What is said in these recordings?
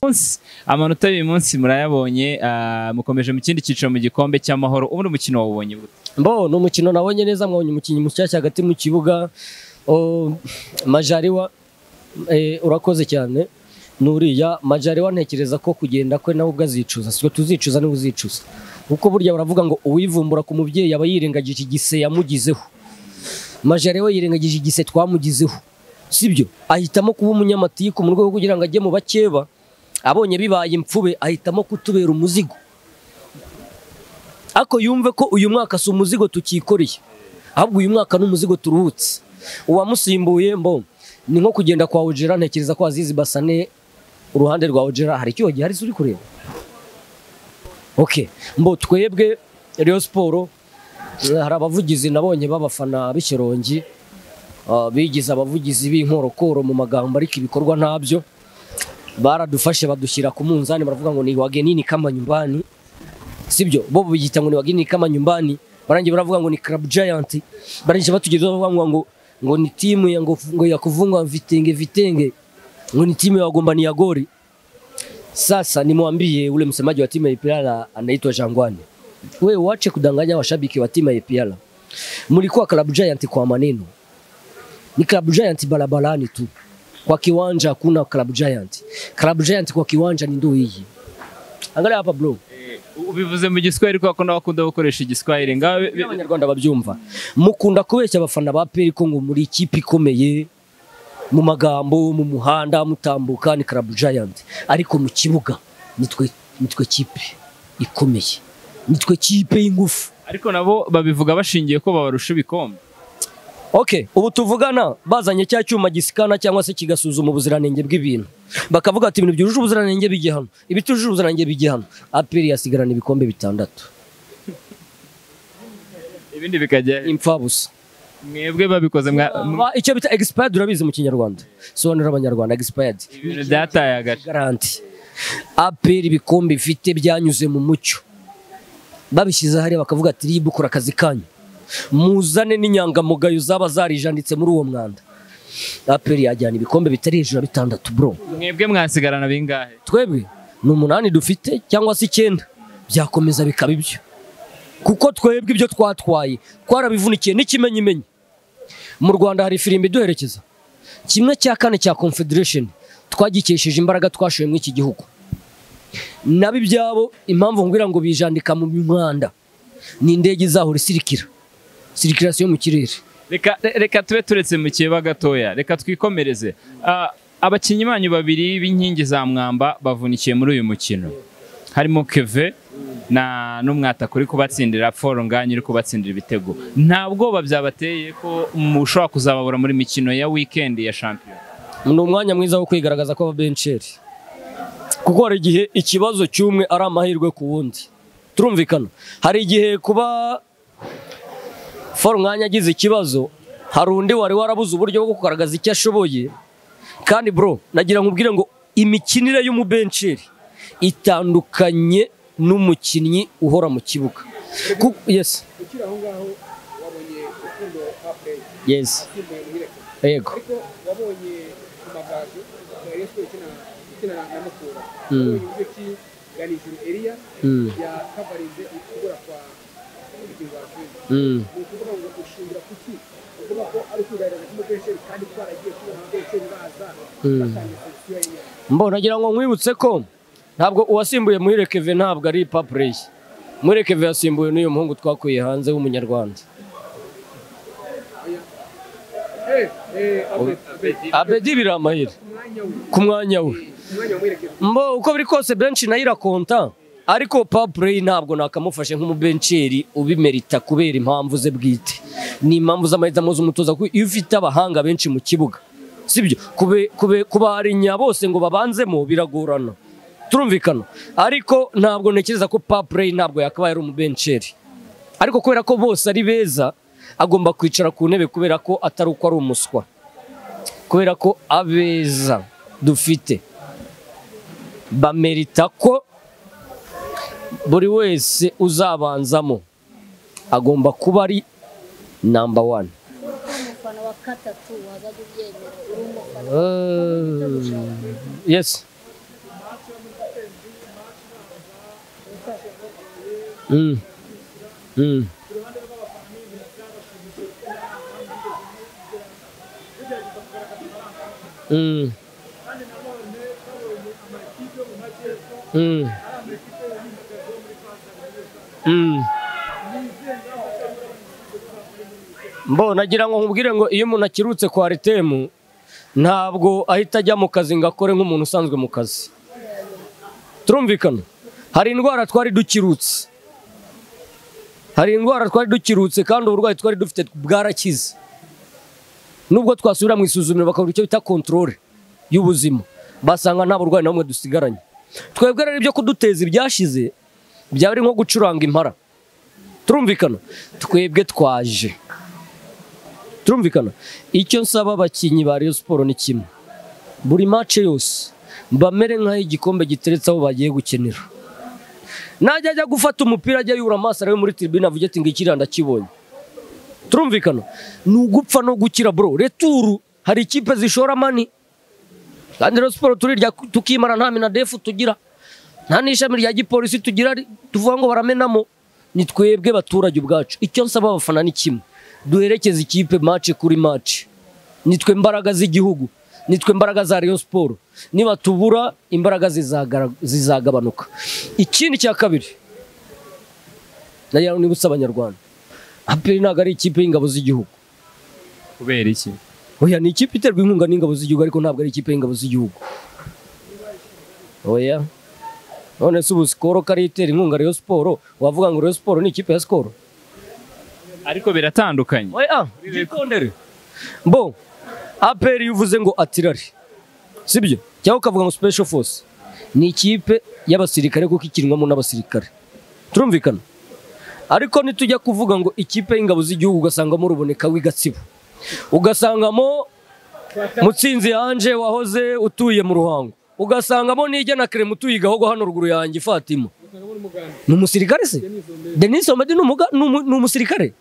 munsi amanota y'uyu munsi murayabonye mukomeje mu kindi cyiciro mu gikombe cy'amahoro ubundi mukino wawubonye gute Mbo no mukino nabonye neza mwabonye umukinnyi mushyashya hagati mu kibuga Majaliwa urakoze cyane nuriya Majaliwa ntekereza ko kugenda kwe nawe ubwazicuza siko tuzicuza niwe uzicuza kuko burya baravuga ngo uwivumbura ku mubyeyi aba yirengagije igise yamugizeho Majaliwa yirengagije igise twamugizeho sibyo ahitamo kuba umunyamatiku mu rwego kugira ngo ajye mu bakeba abonye bibaye impfube ahitamo kutubera umuzigo ako yumve ko uyu mwaka si umuzigo tukikoreye ahubwo uyu mwaka n'umuzigo turuhutse uwamusimbuye mbo ni nko kugenda kwa Ojera ntekereza ko Azizi Basane uruhande rwa Ojera hari cyo gihari uri kureba okay mbo twebwe Rayon Sport hari abavugizi nabonye babafana b'Ishyorongi bigize abavugizi b'inkorokoro mu magambo ariko ibikorwa ntabyo baradufashe badushyira ku munzani baravuga ngo ni wagenini kama nyumbani sibyo bo biyita ngo ni wagenini kama nyumbani barangiye baravuga ngo ni Club Giant barangiye batugezeho bavuga ngo ni timu ya ngo ya kuvunga vitenge ngo ni timu ya Gombani ya Gori. Sasa nimwambie ule msemaji wa timu ya EPR anaitwa Jangwane, wewe uache kudanganya washabiki wa timu ya EPR. Mlikuwa Club Giant kwa maneno, ni Club Giant barabarani tu, kwa kiwanja hakuna Club Giant. Club Giant kwa kiwanja ni ndio hii. Angalia hapa bro. Ubivuze mu Giswahili kwa kona bakunda gukoresha Igiswahili ngabe abanyarwanda babyumva. Mukunda kubeshya abafana ba PL ko ngo muri ikipe ikomeye mu magambo mu muhanda mutambuka ni Club Giant ariko mu kibuga nitwe kipe ikomeye nitwe kipe y'ingufu ariko nabo babivuga bashingiye ko babarusha ibikombe. Okay, ubu tuvugana bazanye cya cyuma gisikana cyangwa se kigasuzuma ubuziranenge bw'ibintu bakavuga ati ibintu byujuje ubuziranenge bijye hano ibitujuje ubuziranenge bijye hano APR yasigarana ibikombe 6 ibindi bikajya impfabusa mwebwe babikoze icyo bita expired urabizi mu kinyarwanda sobanura abanyarwanda expired ibintu byataye agace garanti APR ibikombe bifite byanyuze mu mucyo babishyize hari bakavuga ati ribukura akazi kanyu muzane n'inyangamugayo zaba zarijanditse muri uwo mwanda APR yajyana ibikombe bitari hejuru 6 bro. Mwebwe mwasigarana bingahe? Twebwe ni 8 dufite cyangwa se 9 byakomeza bikaba ibyo kuko twebwe ibyo twatwaye twarabivunikiye n'ikimenyimenyi. Mu Rwanda hari firimbi duherekeza 1/4 cya Confederation twagikesheje imbaraga twashoye mu iki gihugu nabi byabo impamvu ngira ngo bijandika mu mwanda ni indege zahora sirikirasiyo mu kirere. Reka tube turetse mu kiba gatoya reka twikomereze. Abakinnyi banyu babiri b'inkingi za mwamba bavunikiye muri uyu mukino harimo Keve na n'umwata kuri kubatsindira Foro Nganye uri kubatsindira ibitego. Ntabwo babyabateye ko mushobora kuzababura muri mikino ya weekend ya champion. Ni umwanya mwiza wo kwigaragaza ko ababencheri kuko hari igihe ikibazo cyumwe ari amahirwe ku wundi. Turumvikana hari igihe kuba Foro Nganye agize ikibazo hari undi wari warabuze uburyo bwo kugaragaza icyo ashoboye kandi bro nagira nkubwire ngo imikinire y'umubencheri itandukanye n'umukinnyi uhora mu kibuga. Yes. Yes. Yego. Wabonye kumagaje Rayon ikina na Mukura. Uburyo ki Ganijuru Elia ya Kavarize ukubura kwa ukuvuga ngo ushingira kuki ukuvuga ko ari kugaragaza umubencheri kandi twaragiye kubona umubencheri baza mbona nagira ngo nkwibutse ko ntabwo uwasimbuye Muhire Keve ntabwo ari Paplay. Muhire Keve yasimbuye n'uyu muhungu twakuye hanze w'umunyarwanda Abedi Biramahire ku mwanya we mbo uko biri kose bench nayo irakonta ariko Paplay ntabwo nakamufashe nk'umubencheri ubimerita kubera impamvu ze bwite ni impamvu z'amahitamo z'umutoza kuko iyo ufite abahanga benshi mu kibuga sibyo kubarinya bose ngo babanzemo biragorana. Turumvikana ariko ntabwo ntekereza ko Paplay ntabwo yakabaye ari umubencheri ariko kubera ko bose ari beza agomba kwicara ku ntebe kubera ko atari uko ari umuswa kubera ko abeza dufite bamerita ko buri wese uzabanzamo agomba kuba ari number 1. Umufana wa gatatu waza kubyemera uri umufana yes Mm. Mm. Mm. Mm. Mm. Mbo nagira ngo nkubwire ngo iyo umuntu akirutse kwa Aritemu ntabwo ahita ajya mu kazi ngo akore nk'umuntu usanzwe mu kazi. Turumvikana? Hari indwara twari dukirutse. Kandi uburwayi twari dufite bwarakize. Nubwo twasubira mu isuzumiro bakabura icyo bita controle y'ubuzima, basanga nta burwayi na bumwe dusigaranye. Twebwe rero ibyo kuduteza ibyashize byaba ari nko gucuranga impara. Turumvikana? Twebwe twaje. Turumvikana? Icyo nsaba abakinyi ba Rayon Sport ni kimwe. Buri match yose bamere nk'aho igikombe giteretse aho bagiye gukenera. Najya ajya gufata umupira ajya yura amaso arawe muri tribune avuge ati ngikira ndakibonye. Turumvikana? Nugupfa no gukira bro. Returu hari ikipe zishora mani. Kandi Rayon Sport turirya tukimara nta minadefu tugira. Nta n'ishami rya gipolisi tugira tuvuga ngo baramenamo. Ni twebwe baturage ubwacu. Icyo nsaba abafana ni kimwe. Duherekeze ikipe match kuri match. Nitwe imbaraga z'igihugu. Nitwe imbaraga za Rayon Sport. Niba tubura imbaraga zizagabanuka. Ikindi cya kabiri. Nagira nibutsa abanyarwanda. APR ntabwo ari ikipe y'ingabo z'igihugu. Kubera iki? Oya ni ikipe iterwa inkunga n'ingabo z'igihugu ariko ntabwo ari ikipe y'ingabo z'igihugu. Oya. None se ubu Skol kari itera inkunga Rayon Sport wavuga ngo Rayon Sport ni ikipe ya Skol? Ariko biratandukanye. Oya, gikondere. Bo, APR yuvuze ngo atirari. Sibyo? Cyangwa ukavuga ngo Special Force. Ni ikipe y'abasirikare kuko ikinwamo n'abasirikare. Turumvikana? Ariko nitujya kuvuga ngo ikipe y'ingabo z'igihugu ugasangamo Ruboneka w'Igatsibo. Ugasangamo Mutsinzi Anje wahoze utuye mu Ruhango. Ugasangamo Nijya na Krem utuye Gahogo hano ruguru yanjye Fatima. Ni umusirikare se? Denis Omedi ni umusirikare?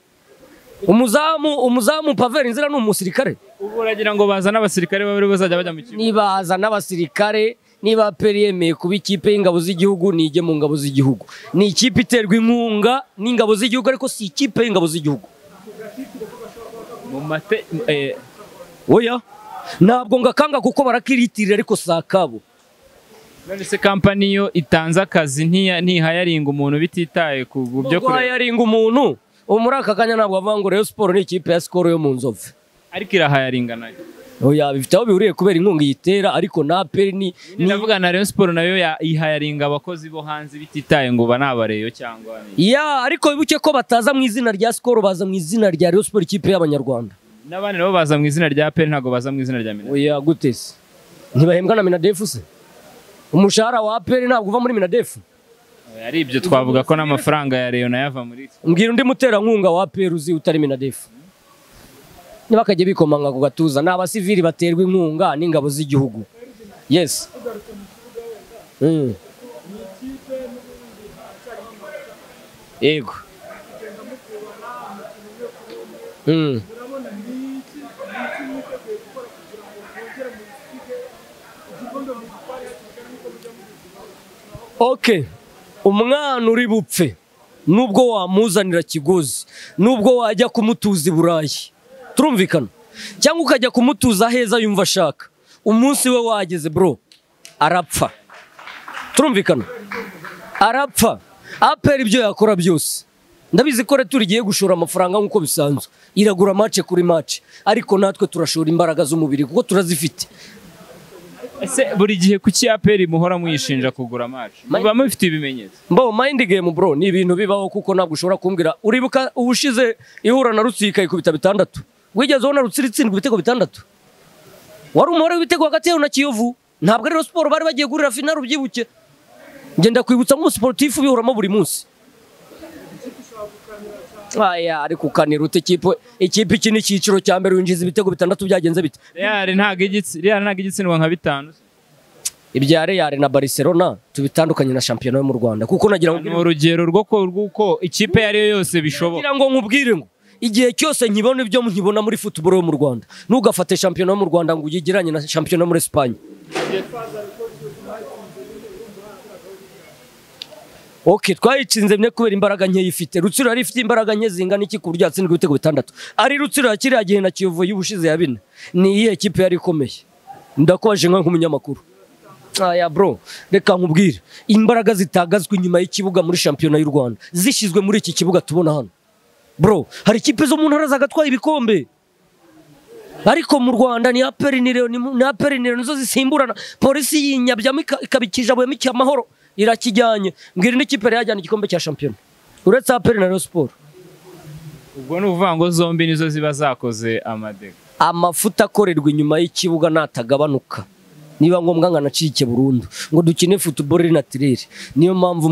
Umuzamu Pavel Inzira ni umusirikare? Ubu uragira ngo bazana abasirikare babiri bazajya bajya mu kigo. Nibaza n'abasirikare niba APR yemeye kuba ikipe y'ingabo z'igihugu nijye mu ngabo z'igihugu. Ni ikipe iterwa inkunga n'ingabo z'igihugu ariko si ikipe y'ingabo z'igihugu. Mu mate Oya. Ntabwo ngakanga kuko barakiritirira ariko sakabo. None se company yo itanze akazi ntihayaringa umuntu bititaye ku byo kure. Hayaringa umuntu. Muri aka kanya ntabwo bavuga ngo Rayon Sport ni ikipe ya Skol yo mu Nzove. Ariko irahayaringa nayo. Oya bifite aho bihuriye kubera inkunga yitera ariko na APR ni ndavuga na Rayon Sport nayo ihayaringa abakozi bo hanze bititaye ngo banabareyo cyangwa ni. Ya ariko bibuke ko bataza mu izina rya Skol baza mu izina rya Rayon Sport ikipe y'abanyarwanda. N'abandi nabo baza mu izina rya APR ntago baza mu izina rya Minadefu. Oya gutese. Ntibahembwa na Minadefu se? Umushahara wa APR ntabwo uva muri Minadefu. Ari ibyo twavuga ko n'amafaranga ya Rayon yava muri. Mbwira undi muterankunga wa APR uzi utari Minadefu. Niba kajye bikomanga ku gatuza n'abasivili baterwa inkunga n'ingabo z'igihugu. Yes. Ego. Okay. Umwana uri bupfe nubwo wamuzanira kigozi nubwo wajya kumutuza i Burayi. Turumvikana? Cyangwa ukajya kumutuza heza yumva ashaka. Umunsi we wageze bro. Arapfa. Turumvikana? Arapfa. APR ibyo yakora byose. Ndabizi ko turigiye gushora amafaranga nkuko bisanzwe. Iragura match kuri match. Ariko natwe turashora imbaraga z'umubiri kuko turazifite. Ese buri gihe kuki APR muhora muyishinja kugura match? Muba mufite ibimenyetso. Mbo mind game bro ni ibintu bibaho kuko ntabwo ushobora kumbwira uribuka ubushize ihura na Rutsika ikubita 6. Wigeze ubona Rutsiri itsindwa ibitego 6? Wari umubare w'ibitego hagati yawe na Kiyovu. Ntabwo ari Sport bari bagiye gurira final ubyibuke. Ngenda kwibutsa mu sportif bihuramo buri munsi. Aya ari kukanira ute ikipe iki ni cyiciro cya mbere winjiza ibitego 6 byagenze bite? Real ntago igitsindwa nka 5. Ibya Real na Barcelona tubitandukanye na shampiyona yo mu Rwanda kuko nagira ngo urugero rw'uko ikipe yari yo yose bishoboka. Nagira ngo nkubwire ngo igihe cyose nkibona ibyo nkibona muri football yo mu Rwanda ntugafate shampiyona yo mu Rwanda ngo uyigeranye na shampiyona yo muri Espagne. Okay, twayitsinze bine kubera imbaraga nke yifite. Rutsiro yari ifite imbaraga nke zingana iki ku buryo yatsindwa ibitego 6. Ari Rutsiro yakiriya gihe na Kiyovu y'ubushize ya bine. Ni iyihe ekipe yari ikomeye? Ndakoje nk'umunyamakuru. Aya bro, reka nkubwire. Imbaraga zitagazwe inyuma y'ikibuga muri shampiyona y'u Rwanda. Zishizwe muri iki kibuga tubona hano. Bro, hari ikipe zo mu ntara zagatwaye ibikombe. Ariko mu Rwanda ni aperinire nizo zisimburana. Polisi yinyabyamo ikabikijabuyemo icyamahoro. Irakijyanye. Mbwira n'ikipe yajyana igikombe cya shampiyona. Uretse APR na Rayon Sport. Ubwo ni uvuga ngo zombi nizo ziba zakoze amadega. Amafuta akorerwa inyuma y'ikibuga natagabanuka. Niba ngombwa nganacike burundu. Ngo dukine football naturel. Niyo mpamvu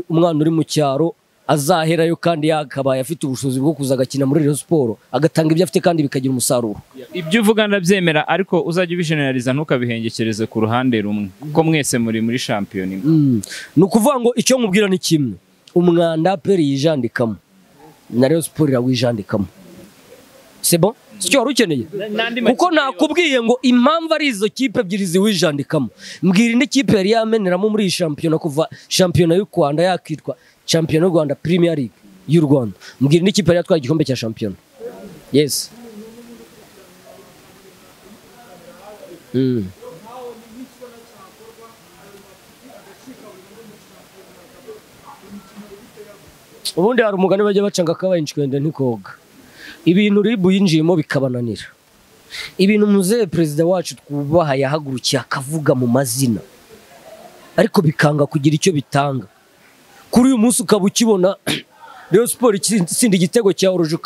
umwana uri mu cyaro azaherayo kandi yakabaye afite ubushobozi bwo kuza agakina muri Rayon Sport agatanga ibyo afite kandi bikagira umusaruro. Ibyo uvuga ndabyemera ariko uzajya ubigeneraliza ntukabihengekereze ku ruhande rumwe kuko mwese muri shampiyona imwe. Ni ukuvuga ngo icyo nkubwira ni kimwe. Umwanda APR yijandikamo na Rayon Sport irawijandikamo. C'est bon? Sicyo wari ukeneye? Kuko nakubwiye ngo impamvu ari izo kipe ebyiri ziwijandikamo. Mbwira indi kipe yari yameneramo muri iyi shampiyona kuva shampiyona y'u Rwanda yakitwa Champion y'u Rwanda Premier League y'u Rwanda. Mbwira indi kipe yatwaye igikombe cya shampiyona. Yes. Ubundi hari umugani bajya bacanga kabaye inshwende ntikoga. Ibintu ribu yinjiyemo bikabananira. Ibintu muzee perezida wacu twubaha yahagurukiye akavuga mu mazina. Ariko bikanga kugira icyo bitanga. Kuri uyu munsi ukaba ukibona Rayon Sport itsinda igitego cya Oroje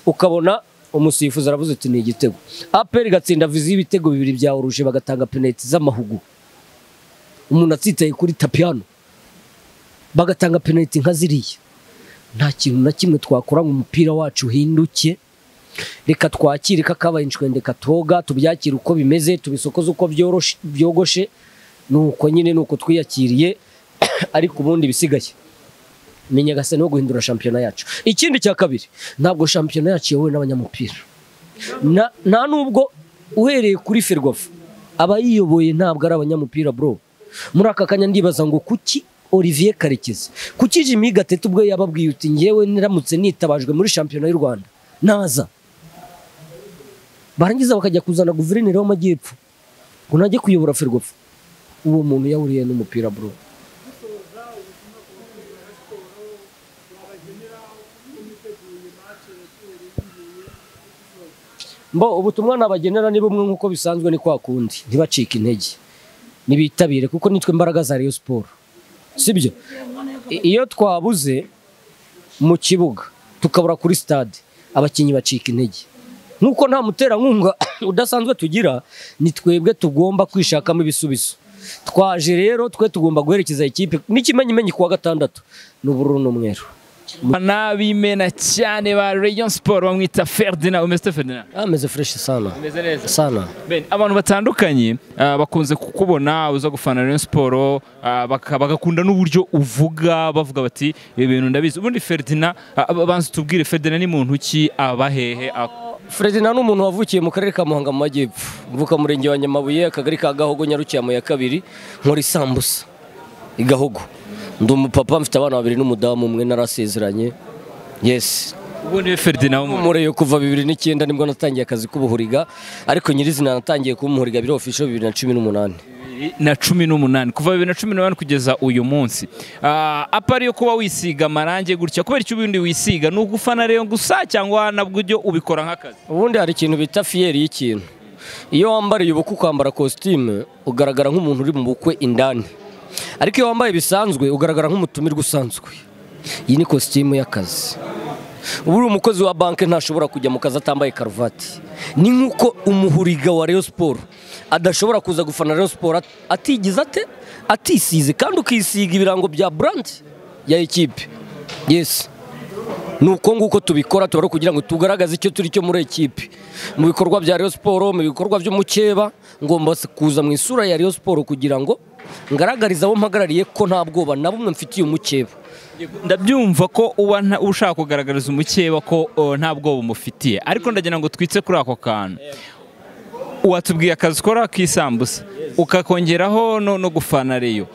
ukabona umusifuzi aravuze ati ni igitego. APR gatsinda vizi y'ibitego 2 bya Oroje bagatanga penalty z'amahugu. Umuntu atsitaye kuri tapiano bagatanga penalty nka ziriya. Nta kintu na kimwe twakora ngo umupira wacu hinduke. Reka twakire kakabaye inshwende katoga tubyakira uko bimeze tubisokoza uko byogoshe nuko nyine nuko twiyakiriye. Ariko ubundi bisigaye menya gase no guhindura shampiyona yacu. Ikindi cya kabiri ntabwo shampiyona yacu yewe n'abanyamupira nta nubwo uhereye kuri Ferwafa abayiyoboye ntabwo ari abanyamupira bro. Muri aka kanya ndibaza ngo kuki Olivier Karekezi kuki Jimmy Gatete ubwo yababwiye uti ngewe niramutse nitabajwe muri shampiyona y'u Rwanda naza barangiza bakajya kuzana guverineri w'amajyepfo ngo najye kuyobora Ferwafa. Uwo muntu yahuriye n'umupira bro. Mbo ubutumwa nabagenera ni bumwe nkuko bisanzwe ni kwa kundi ntibacika intege nibitabire kuko nitwe imbaraga za Rayon Sport. Sibyo? Iyo twabuze mu kibuga tukabura kuri stade abakinyi bacika intege. Nkuko nta mutera nkunga udasanzwe tugira ni twebwe tugomba kwishakamo ibisubizo. Twaje rero twe tugomba guherekeza ikipe n'ikimenyimenyi kuwa gatandatu n'ubururu n'umweru. Nabimena cyane ba Rayon Sport bamwita Ferdinand. Umeze Ferdinand? Ameze fresh sana. Umeze neza sana. Ben abantu batandukanye bakunze kukubona uza gufana Rayon Sport bagakunda n'uburyo uvuga bavuga bati ibintu ndabizi. Ubundi Ferdinand abanze tubwire Ferdinand ni muntu ki abahehe? Ferdinand ni umuntu wavukiye mu karere ka Muhanga mu Majyepfo. Mvuka murenge wa Nyamabuye akagari ka Gahogo Nyarukiya ya kabiri nkora isambusa igahogo. Ndi umupapa mfite abana 2 n'umudamu umwe narasezeranye. Yes. Ubundi Ferdinand mureyo kuva 2009 nibwo natangiye akazi k'ubuhuriga ariko nyirizina natangiye kumuhuriga biro official 2018. Na 18 kuva 2018 kugeza uyu munsi. Apari yo kuba wisiga amarange gutya kubera icyo ubundi wisiga no gufana rero gusa cyangwa nabwo ubikora nk'akazi. Ubundi hari ikintu bita fieri y'ikintu. Iyo wambariye ubukwe ukambara costume ugaragara nk'umuntu uri mu bukwe indani. Ariko iyo wambaye bisanzwe ugaragara nk'umutumirwa usanzwe. Iyi ni costume y'akazi. Uburi umukozi wa banke ntashobora kujya mu kazi atambaye karuvati. Ni nkuko umuhuriga wa Rayon Sport adashobora kuza gufana Rayon Sport atigize atisize kandi ukisiga ibirango bya brand ya equipe. Yes. Nuko nguko tubikora tubaro kugira ngo tugaragaze icyo turi cyo muri equipe. Mu bikorwa bya Rayon Sport, mu bikorwa by'umukeba ngomba kuza mu isura ya Rayon Sport kugira ngo ngaragariza abo mpagarariye ko nta bwoba na bumwe mfitiye umukeba. Ndabyumva ko ushaka kugaragariza umukeba ko nta bwoba umufitiye, ariko ndagira ngo twitse kuri ako kantu. Watubwiye akazi ukora k'isambusa ukakongeraho no gufana Rayon.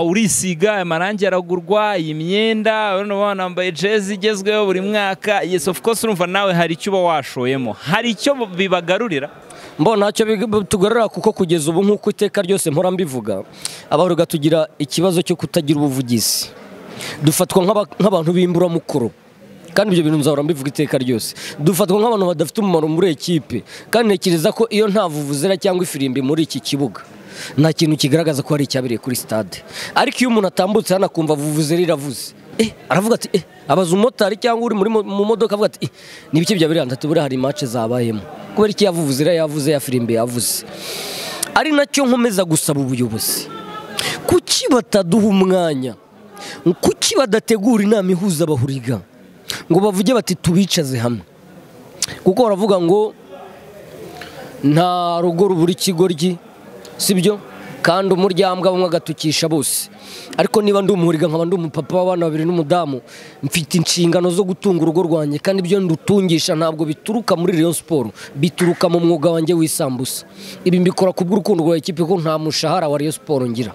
urisiga amarangi aragurwa imyenda urabona banambaye jezi igezweho buri mwaka. Yes of course urumva nawe hari icyo uba washoyemo, hari icyo bibagarurira. Mbona ntacyo tugarura kuko kugeza ubu nk'uko iteka ryose mpora mbivuga abaruga tugira ikibazo cyo kutagira ubuvugizi, dufatwa nk'abantu b'imburamukoro kandi ibyo bintu nzahora mbivuga iteka ryose. Dufatwa nk'abantu badafite umumaro muri ekipe kandi ntekereza ko iyo nta vuvuzera cyangwa ifirimbi muri iki kibuga nta kintu kigaragaza ko hari icyabereye kuri stade. Ariko iyo umuntu atambutse hano akumva vuvuzera iravuze aravuga ati abaza umumotari cyangwa uri mu modoka avuga ati n'ibiki byabereye hano buriya hari match zabayemo kubera iki yavuvuzera yavuze ya firimbi yavuze. Ari nacyo nkomeza gusaba ubuyobozi, kuki bataduha umwanya, kuki badategura inama ihuza abahuriga ngo bavuge bati tubicaze hamwe, kuko baravuga ngo nta rugo rubura ikigoryi sibyo kandi umuryambwa bamwe agatukisha bose. Ariko niba ndi umuhuriga nkaba ndi umupapa w'abana babiri n'umudamu mfite inshingano zo gutunga urugo rwanjye kandi ibyo ndutungisha ntabwo bituruka muri Rayon Sport, bituruka mu mwuga wanjye w'isambusa. Ibi mbikora kubw'urukundo rwa ekipe ko nta mushahara wa Rayon Sport ngira,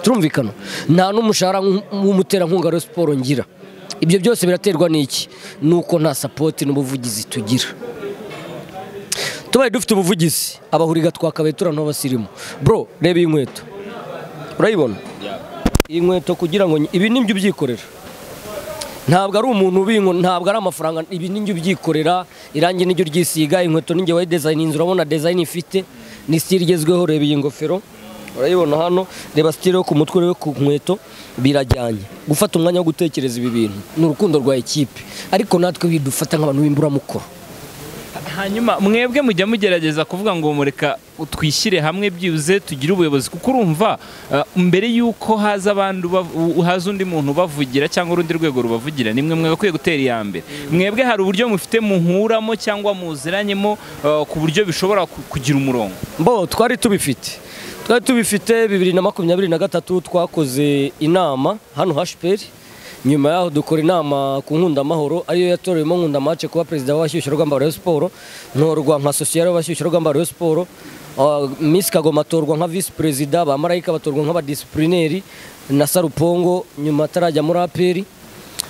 turumvikana, nta n'umushahara w'umuterankunga Rayon Sport ngira. Ibyo byose biraterwa n'iki? Nuko nta support n'ubuvugizi tugira. Tubaye dufite ubuvugizi abahuriga twakabaye turano abasirimu. Bro reba iyi nkweto urayibona? Iyi nkweto kugira ngo ibi nibyo ubyikorera, ntabwo ari umuntu ubinko, ntabwo ari amafaranga, ibi nibyo ubyikorera. Irangi niryo ryisiga, inkweto ninjye wayi design, urabona design ifite ni style igezweho. Reba iyi ngofero urayibona hano, reba style yo ku mutwe, reba ku nkweto, birajyanye. Gufata umwanya wo gutekereza ibi bintu ni urukundo rwa ekipe, ariko natwe bidufata nk'abantu b'imburamukoro. Hanyuma mwebwe mujya mugerageza kuvuga ngo mureka twishyire hamwe byibuze tugire ubuyobozi, kuko urumva mbere yuko haza abandi haza undi muntu bavugira cyangwa urundi rwego rubavugira, nimwe mwagakwiye gutera iya mbere. Mwebwe hari uburyo mufite muhuramo cyangwa muziranyemo ku buryo bishobora kugira umurongo? Twari tubifite 2023 twakoze inama hano HPR, nyuma yaho dukora inama ku Nkundamahoro ariyo yatoreyemo Nkundamace kuba perezida w'abashyushyarugamba wa Rayon Sport, ntorwa nka societe y'abashyushyarugamba wa Rayon Sport, Miss Kagoma atorwa nka vice perezida, ba Marayika batorwa nk'abadisiplineri na Sarupongo nyuma atarajya muri APR.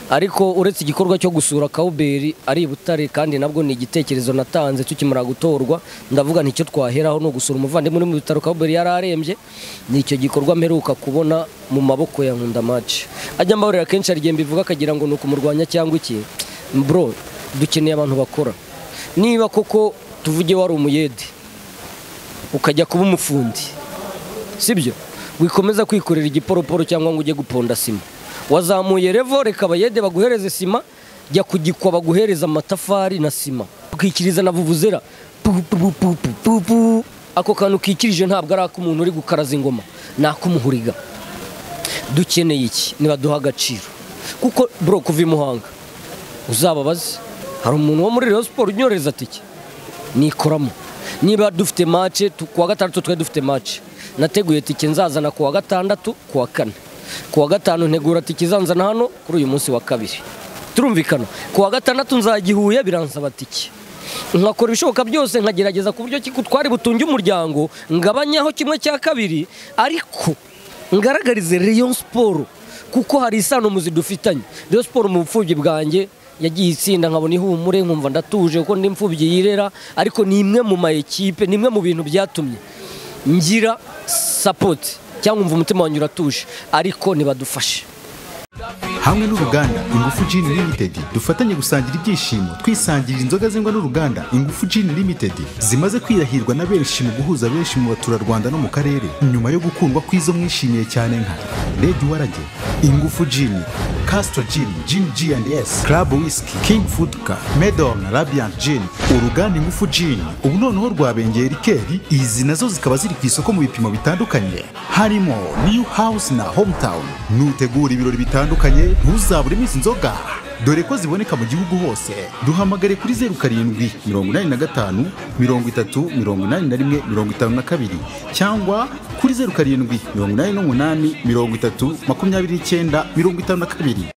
Ariko uretse igikorwa cyo gusura Kauberi ari Butare kandi nabwo ni igitekerezo natanze tukimara gutorwa, ndavuga nicyo twaheraho no gusura umuvandimwe muri mu bitaro Kauberi yararembye. Nicyo gikorwa mperuka kubona mu maboko ya Nkundamace. Ajya mbaburira kenshi ari gembe bivuga akagira ngo nuko murwanya cyangwa iki. Bro dukeneye abantu bakora. Niba koko tuvuge wari umuyede ukajya kuba umufundi sibyo, wikomeza kwikorera igiporoporo cyangwa ngo ujye guponda sima, wazamuye revo reka abayede baguhereze sima, jya kugikwa baguhereza amatafari na sima, ukikiriza na vuvuzera ako kantu kikirije ntabwo ari ak'umuntu uri gukaraza ingoma, ni ak'umuhuriga. Dukeneye iki? Niba duha agaciro, kuko bro kuva i Muhanga uzababaze hari umuntu wo muri Rayon Sport unyoreza tike nikoramo. Niba dufite match kuwa gatandatu twe dufite match, nateguye tike nzazana kuwa gatandatu kuwa kane, kuwa gatanu ntegura tike zanzana hano kuri uyu munsi wa kabiri, turumvikana. Kuwa gatandatu nzagihuye biransaba tike, nkakora ibishoboka byose nkagerageza ku buryo twari butunge umuryango ngabanyaho 1/2, ariko ngaragarize Rayon Sport kuko hari isano muzi dufitanye. Rayon Sport mu bupfubyi bwanjye yagiye itsinda nkabona ihumure nkumva ndatuje kuko ndi imfubyi yirera, ariko ni imwe mu ma equipe, ni imwe mu bintu byatumye ngira support cyangwa umva umutima wanjye uratuje, ariko nibadufashe. Hamwe n'uruganda Ingufu Gin Limited dufatanye gusangira ibyishimo, twisangirira inzoga zengwa n'uruganda Ingufu Gin Limited zimaze kwirahirwa na benshi mu guhuza benshi mu baturarwanda no mu karere, nyuma yo gukundwa kwizo mwishimiye cyane nka Lady Warage, Ingufu Gin, Castro Gin, Gin G&S, Club Whisky, King Foodka, Medon, Radiant Gin. Uruganda Ingufu Gin ubu noneho rwabengeye rikeri, izi nazo zikaba ziri ku isoko mu bipimo bitandukanye harimo New House na Hometown. Nutegura ibirori bitandukanye ntuzabure iminsi inzoga, dore ko ziboneka mu gihugu hose. Duhamagare kuri 0785 30 81 52 cyangwa kuri 0788 30 29 52.